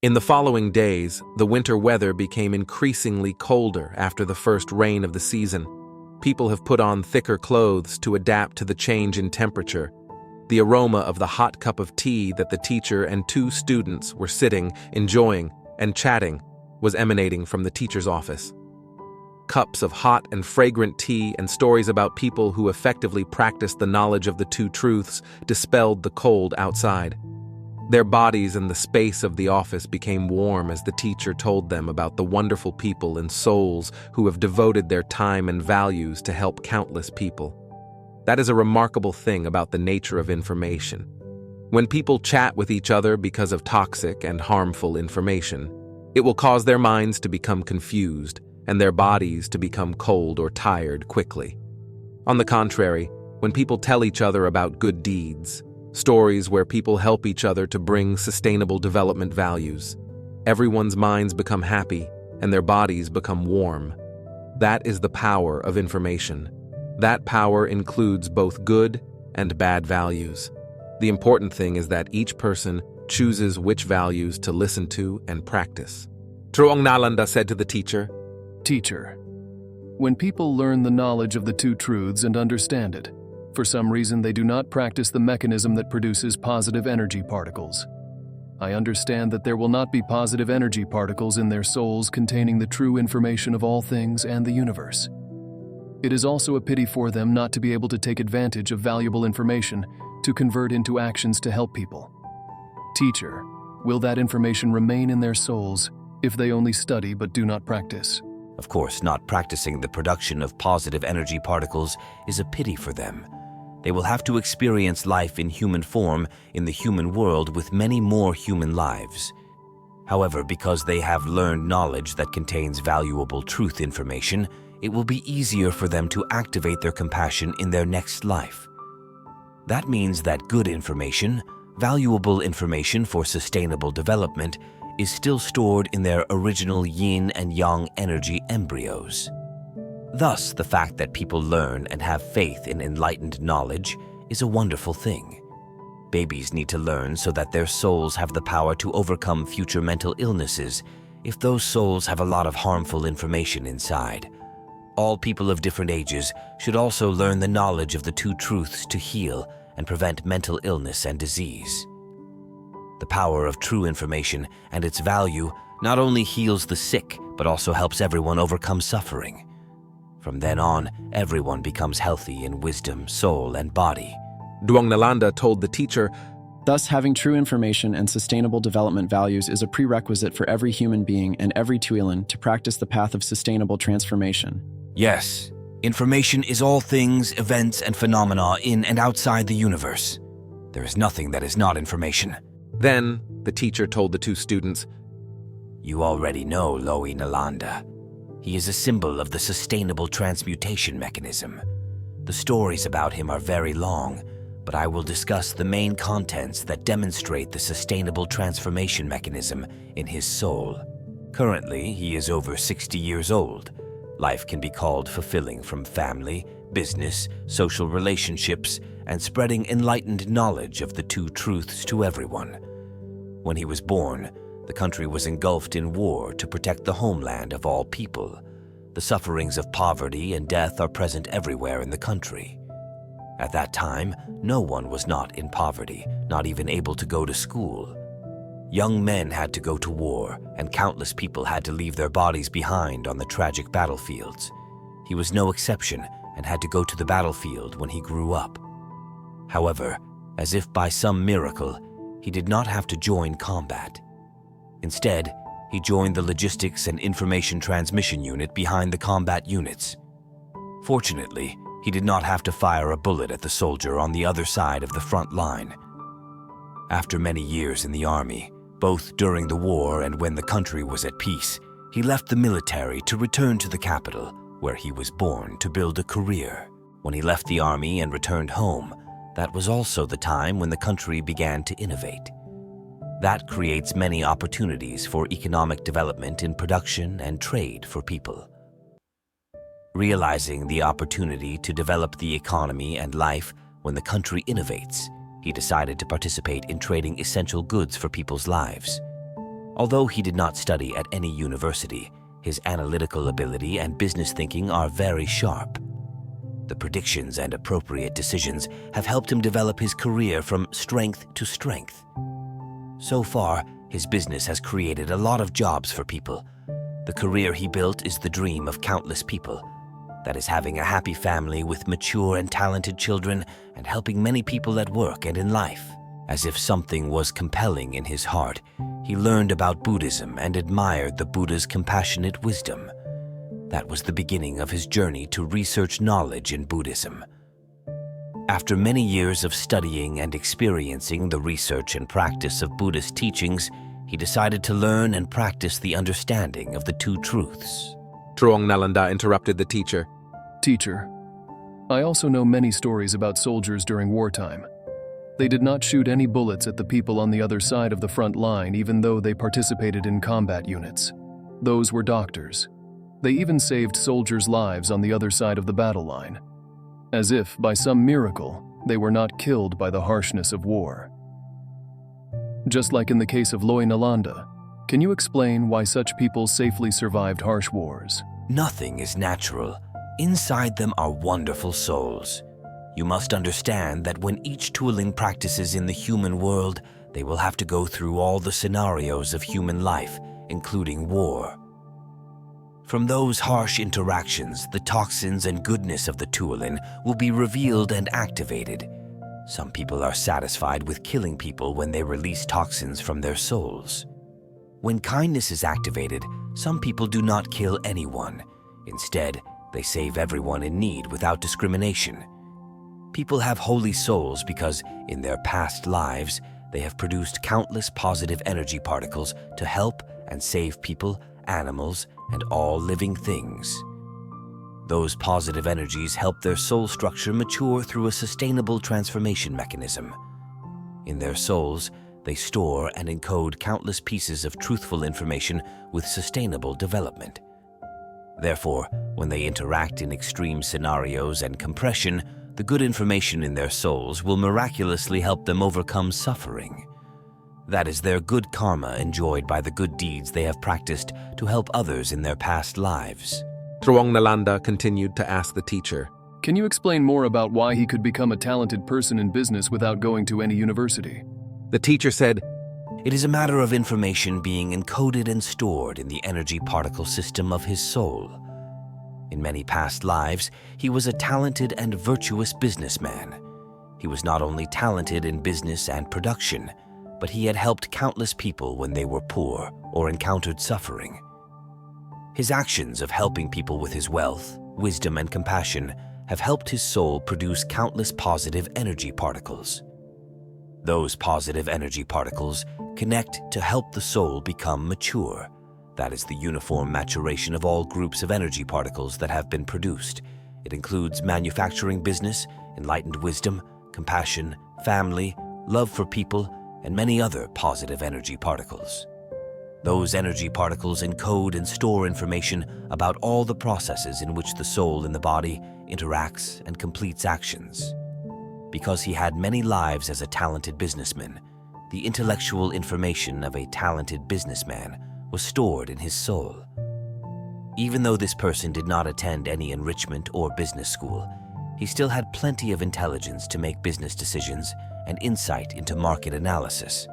In the following days, the winter weather became increasingly colder after the first rain of the season. People have put on thicker clothes to adapt to the change in temperature. The aroma of the hot cup of tea that the teacher and two students were sitting, enjoying, and chatting was emanating from the teacher's office. Cups of hot and fragrant tea and stories about people who effectively practiced the knowledge of the two truths dispelled the cold outside. Their bodies and the space of the office became warm as the teacher told them about the wonderful people and souls who have devoted their time and values to help countless people. That is a remarkable thing about the nature of information. When people chat with each other because of toxic and harmful information, it will cause their minds to become confused and their bodies to become cold or tired quickly. On the contrary, when people tell each other about good deeds, stories where people help each other to bring sustainable development values, everyone's minds become happy and their bodies become warm. That is the power of information. That power includes both good and bad values. The important thing is that each person chooses which values to listen to and practice. Truong Nalanda said to the teacher, Teacher, when people learn the knowledge of the two truths and understand it, for some reason they do not practice the mechanism that produces positive energy particles. I understand that there will not be positive energy particles in their souls containing the true information of all things and the universe. It is also a pity for them not to be able to take advantage of valuable information to convert into actions to help people. Teacher, will that information remain in their souls if they only study but do not practice? Of course, not practicing the production of positive energy particles is a pity for them. They will have to experience life in human form in the human world with many more human lives. However, because they have learned knowledge that contains valuable truth information, it will be easier for them to activate their compassion in their next life. That means that good information, valuable information for sustainable development, is still stored in their original yin and yang energy embryos. Thus, the fact that people learn and have faith in enlightened knowledge is a wonderful thing. Babies need to learn so that their souls have the power to overcome future mental illnesses if those souls have a lot of harmful information inside. All people of different ages should also learn the knowledge of the two truths to heal and prevent mental illness and disease. The power of true information and its value not only heals the sick, but also helps everyone overcome suffering. From then on, everyone becomes healthy in wisdom, soul, and body. Duong Nalanda told the teacher, Thus, having true information and sustainable development values is a prerequisite for every human being and every Tuilan to practice the path of sustainable transformation. Yes, information is all things, events, and phenomena in and outside the universe. There is nothing that is not information. Then, the teacher told the two students, You already know Lo'i Nalanda. He is a symbol of the sustainable transmutation mechanism. The stories about him are very long, but I will discuss the main contents that demonstrate the sustainable transformation mechanism in his soul. Currently, he is over 60 years old. Life can be called fulfilling from family, business, social relationships, and spreading enlightened knowledge of the two truths to everyone. When he was born, the country was engulfed in war to protect the homeland of all people. The sufferings of poverty and death are present everywhere in the country. At that time, no one was not in poverty, not even able to go to school. Young men had to go to war, and countless people had to leave their bodies behind on the tragic battlefields. He was no exception and had to go to the battlefield when he grew up. However, as if by some miracle, he did not have to join combat. Instead, he joined the logistics and information transmission unit behind the combat units. Fortunately, he did not have to fire a bullet at the soldier on the other side of the front line. After many years in the army, both during the war and when the country was at peace, he left the military to return to the capital, where he was born, to build a career. When he left the army and returned home, that was also the time when the country began to innovate. That creates many opportunities for economic development in production and trade for people. Realizing the opportunity to develop the economy and life when the country innovates, he decided to participate in trading essential goods for people's lives. Although he did not study at any university, his analytical ability and business thinking are very sharp. The predictions and appropriate decisions have helped him develop his career from strength to strength. So far, his business has created a lot of jobs for people. The career he built is the dream of countless people. That is having a happy family with mature and talented children and helping many people at work and in life. As if something was compelling in his heart, he learned about Buddhism and admired the Buddha's compassionate wisdom. That was the beginning of his journey to research knowledge in Buddhism. After many years of studying and experiencing the research and practice of Buddhist teachings, he decided to learn and practice the understanding of the two truths. Truong Nalanda interrupted the teacher. Teacher, I also know many stories about soldiers during wartime. They did not shoot any bullets at the people on the other side of the front line, even though they participated in combat units. Those were doctors. They even saved soldiers' lives on the other side of the battle line. As if, by some miracle, they were not killed by the harshness of war. Just like in the case of Loy Nalanda, can you explain why such people safely survived harsh wars? Nothing is natural. Inside them are wonderful souls. You must understand that when each Tuolin practices in the human world, they will have to go through all the scenarios of human life, including war. From those harsh interactions, the toxins and goodness of the Tuolin will be revealed and activated. Some people are satisfied with killing people when they release toxins from their souls. When kindness is activated, some people do not kill anyone. Instead, they save everyone in need without discrimination. People have holy souls because, in their past lives, they have produced countless positive energy particles to help and save people, animals, and all living things. Those positive energies help their soul structure mature through a sustainable transformation mechanism. In their souls, they store and encode countless pieces of truthful information with sustainable development. Therefore, when they interact in extreme scenarios and compression, the good information in their souls will miraculously help them overcome suffering. That is their good karma enjoyed by the good deeds they have practiced to help others in their past lives. Truong Nalanda continued to ask the teacher. Can you explain more about why he could become a talented person in business without going to any university? The teacher said, It is a matter of information being encoded and stored in the energy particle system of his soul. In many past lives, he was a talented and virtuous businessman. He was not only talented in business and production, but he had helped countless people when they were poor or encountered suffering. His actions of helping people with his wealth, wisdom, and compassion have helped his soul produce countless positive energy particles. Those positive energy particles connect to help the soul become mature. That is the uniform maturation of all groups of energy particles that have been produced. It includes manufacturing business, enlightened wisdom, compassion, family, love for people, and many other positive energy particles. Those energy particles encode and store information about all the processes in which the soul in the body interacts and completes actions. Because he had many lives as a talented businessman, the intellectual information of a talented businessman was stored in his soul. Even though this person did not attend any enrichment or business school, he still had plenty of intelligence to make business decisions and insight into market analysis.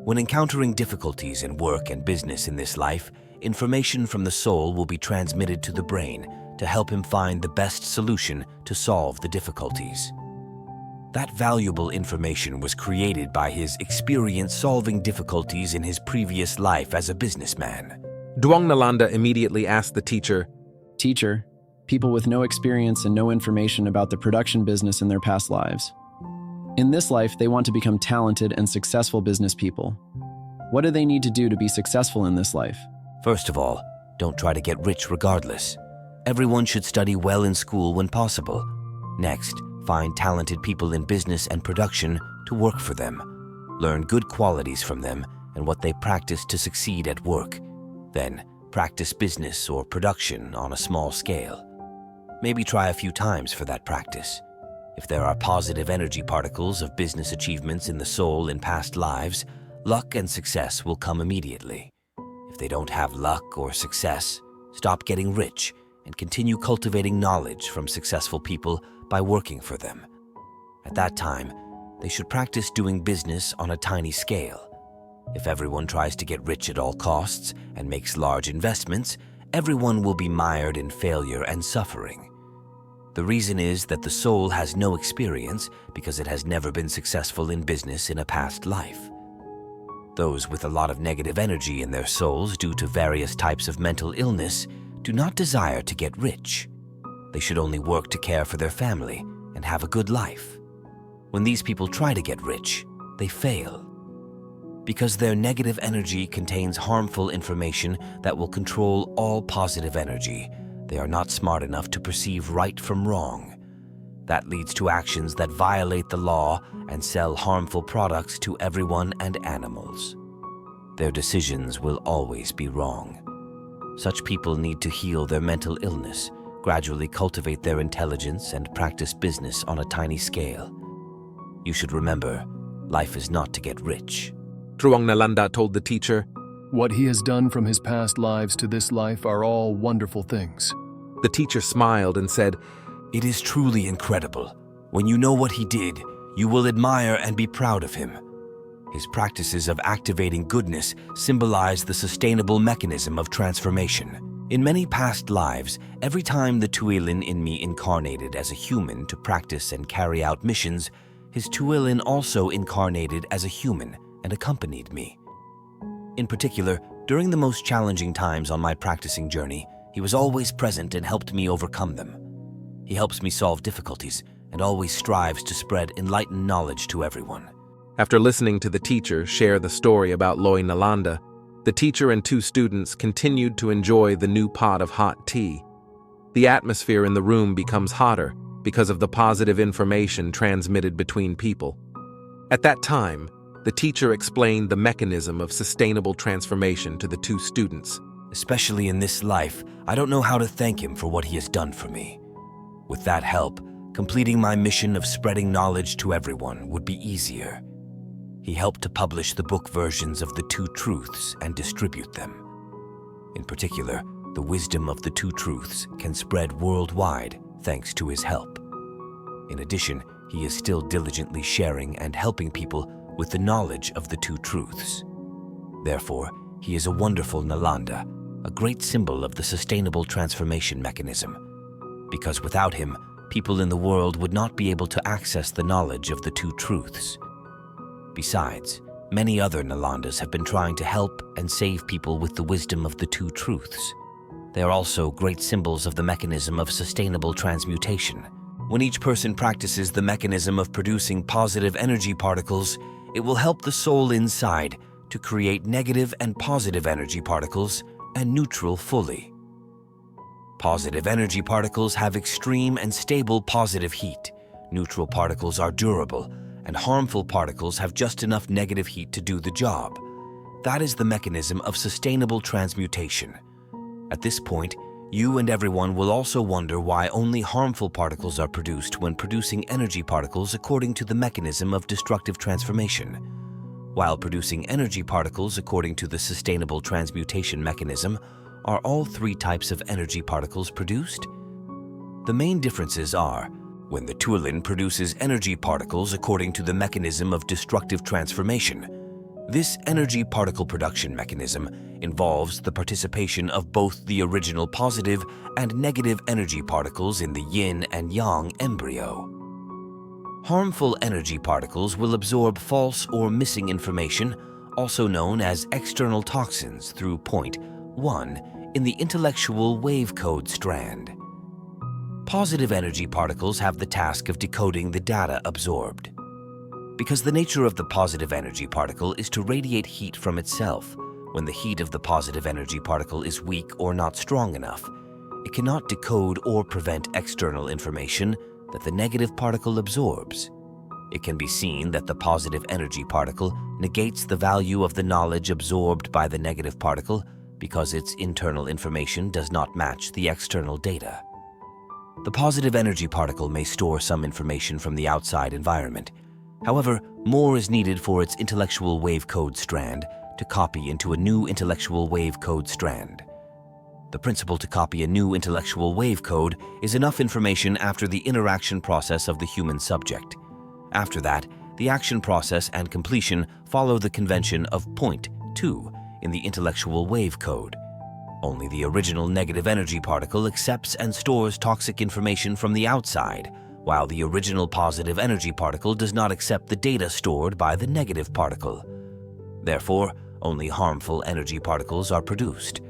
When encountering difficulties in work and business in this life, information from the soul will be transmitted to the brain to help him find the best solution to solve the difficulties. That valuable information was created by his experience solving difficulties in his previous life as a businessman. Duong Nalanda immediately asked the teacher, Teacher, people with no experience and no information about the production business in their past lives. In this life, they want to become talented and successful business people. What do they need to do to be successful in this life? First of all, don't try to get rich regardless. Everyone should study well in school when possible. Next, find talented people in business and production to work for them. Learn good qualities from them and what they practice to succeed at work. Then, practice business or production on a small scale. Maybe try a few times for that practice. If there are positive energy particles of business achievements in the soul in past lives, luck and success will come immediately. If they don't have luck or success, stop getting rich and continue cultivating knowledge from successful people by working for them. At that time, they should practice doing business on a tiny scale. If everyone tries to get rich at all costs and makes large investments, everyone will be mired in failure and suffering. The reason is that the soul has no experience because it has never been successful in business in a past life. Those with a lot of negative energy in their souls due to various types of mental illness do not desire to get rich. They should only work to care for their family and have a good life. When these people try to get rich, they fail. Because their negative energy contains harmful information that will control all positive energy, they are not smart enough to perceive right from wrong. That leads to actions that violate the law and sell harmful products to everyone and animals. Their decisions will always be wrong. Such people need to heal their mental illness, gradually cultivate their intelligence, and practice business on a tiny scale. You should remember, life is not to get rich. Truong Nalanda told the teacher. What he has done from his past lives to this life are all wonderful things. The teacher smiled and said, It is truly incredible. When you know what he did, you will admire and be proud of him. His practices of activating goodness symbolize the sustainable mechanism of transformation. In many past lives, every time the Tuilin in me incarnated as a human to practice and carry out missions, his Tuilin also incarnated as a human and accompanied me. In particular, during the most challenging times on my practicing journey, he was always present and helped me overcome them. He helps me solve difficulties and always strives to spread enlightened knowledge to everyone. After listening to the teacher share the story about Loy Nalanda, the teacher and 2 students continued to enjoy the new pot of hot tea. The atmosphere in the room becomes hotter because of the positive information transmitted between people. At that time, the teacher explained the mechanism of sustainable transformation to the 2 students. Especially in this life, I don't know how to thank him for what he has done for me. With that help, completing my mission of spreading knowledge to everyone would be easier. He helped to publish the book versions of the 2 truths and distribute them. In particular, the wisdom of the 2 truths can spread worldwide thanks to his help. In addition, he is still diligently sharing and helping people with the knowledge of the 2 truths. Therefore, he is a wonderful Nalanda, a great symbol of the sustainable transformation mechanism. Because without him, people in the world would not be able to access the knowledge of the 2 truths. Besides, many other Nalandas have been trying to help and save people with the wisdom of the 2 truths. They are also great symbols of the mechanism of sustainable transmutation. When each person practices the mechanism of producing positive energy particles, it will help the soul inside to create negative and positive energy particles and neutral fully. Positive energy particles have extreme and stable positive heat. Neutral particles are durable, and harmful particles have just enough negative heat to do the job. That is the mechanism of sustainable transmutation. At this point, you and everyone will also wonder why only harmful particles are produced when producing energy particles according to the mechanism of destructive transformation. While producing energy particles according to the sustainable transmutation mechanism, are all 3 types of energy particles produced? The main differences are, when the Tuilin produces energy particles according to the mechanism of destructive transformation, this energy particle production mechanism involves the participation of both the original positive and negative energy particles in the yin and yang embryo. Harmful energy particles will absorb false or missing information, also known as external toxins, through point 1 in the intellectual wave code strand. Positive energy particles have the task of decoding the data absorbed. Because the nature of the positive energy particle is to radiate heat from itself, when the heat of the positive energy particle is weak or not strong enough, it cannot decode or prevent external information that the negative particle absorbs. It can be seen that the positive energy particle negates the value of the knowledge absorbed by the negative particle because its internal information does not match the external data. The positive energy particle may store some information from the outside environment. However, more is needed for its intellectual wave code strand to copy into a new intellectual wave code strand. The principle to copy a new intellectual wave code is enough information after the interaction process of the human subject. After that, the action process and completion follow the convention of point 2 in the intellectual wave code. Only the original negative energy particle accepts and stores toxic information from the outside, while the original positive energy particle does not accept the data stored by the negative particle. Therefore, only harmful energy particles are produced.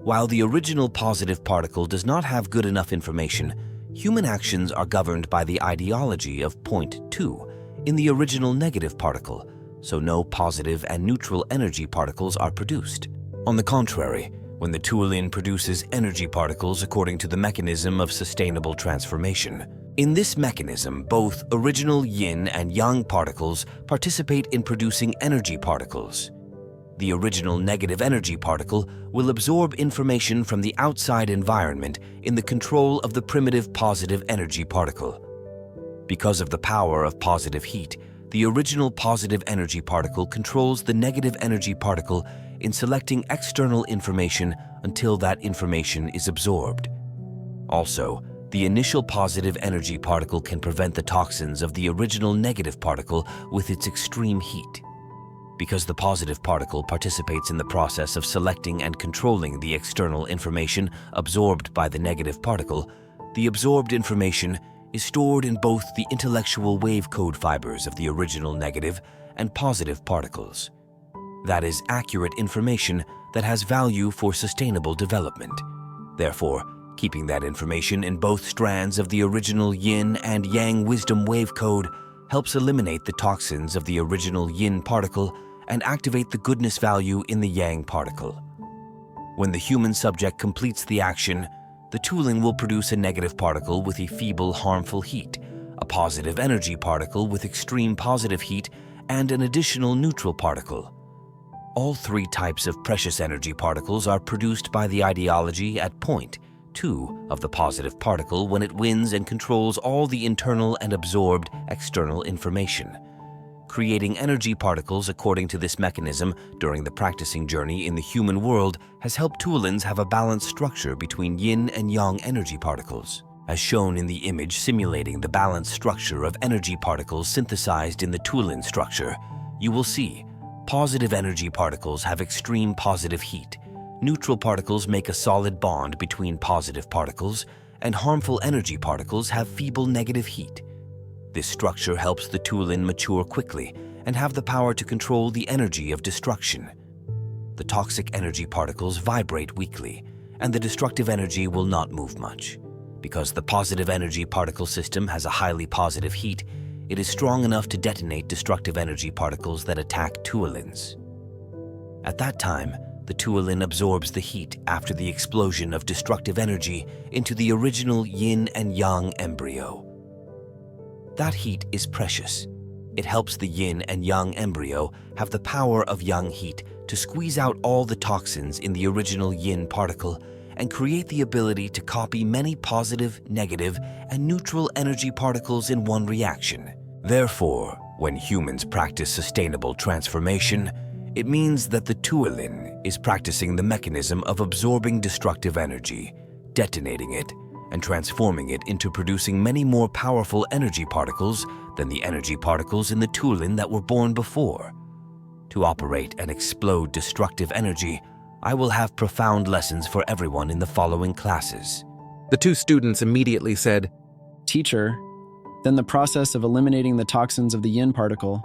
While the original positive particle does not have good enough information, human actions are governed by the ideology of point 2 in the original negative particle, so no positive and neutral energy particles are produced. On the contrary, when the Tuolin produces energy particles according to the mechanism of sustainable transformation. In this mechanism, both original yin and yang particles participate in producing energy particles. The original negative energy particle will absorb information from the outside environment in the control of the primitive positive energy particle. Because of the power of positive heat, the original positive energy particle controls the negative energy particle in selecting external information until that information is absorbed. Also, the initial positive energy particle can prevent the toxins of the original negative particle with its extreme heat. Because the positive particle participates in the process of selecting and controlling the external information absorbed by the negative particle, the absorbed information is stored in both the intellectual wave code fibers of the original negative and positive particles. That is accurate information that has value for sustainable development. Therefore, keeping that information in both strands of the original yin and yang wisdom wave code helps eliminate the toxins of the original yin particle and activate the goodness value in the yang particle. When the human subject completes the action, the Tuolin will produce a negative particle with a feeble, harmful heat, a positive energy particle with extreme positive heat, and an additional neutral particle. All three types of precious energy particles are produced by the ideology at point 2 of the positive particle when it wins and controls all the internal and absorbed external information. Creating energy particles according to this mechanism during the practicing journey in the human world has helped Tuolins have a balanced structure between yin and yang energy particles. As shown in the image simulating the balanced structure of energy particles synthesized in the Tuolin structure, you will see positive energy particles have extreme positive heat, neutral particles make a solid bond between positive particles, and harmful energy particles have feeble negative heat. This structure helps the Tuolin mature quickly and have the power to control the energy of destruction. The toxic energy particles vibrate weakly, and the destructive energy will not move much. Because the positive energy particle system has a highly positive heat, it is strong enough to detonate destructive energy particles that attack Tuolins. At that time, the Tuolin absorbs the heat after the explosion of destructive energy into the original yin and yang embryo. That heat is precious. It helps the yin and yang embryo have the power of yang heat to squeeze out all the toxins in the original yin particle and create the ability to copy many positive, negative, and neutral energy particles in one reaction. Therefore, when humans practice sustainable transformation, it means that the Tuolin is practicing the mechanism of absorbing destructive energy, detonating it, and transforming it into producing many more powerful energy particles than the energy particles in the Tuolin that were born before. To operate and explode destructive energy, I will have profound lessons for everyone in the following classes. The two students immediately said, Teacher, then the process of eliminating the toxins of the yin particle,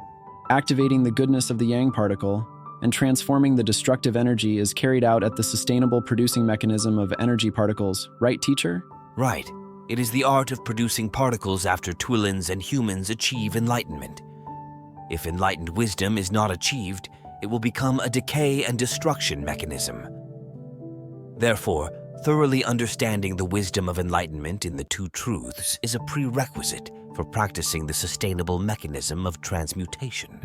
activating the goodness of the yang particle, and transforming the destructive energy is carried out at the sustainable producing mechanism of energy particles, right, teacher? Right. It is the art of producing particles after Tuolins and humans achieve enlightenment. If enlightened wisdom is not achieved, it will become a decay and destruction mechanism. Therefore, thoroughly understanding the wisdom of enlightenment in the two truths is a prerequisite for practicing the sustainable mechanism of transmutation.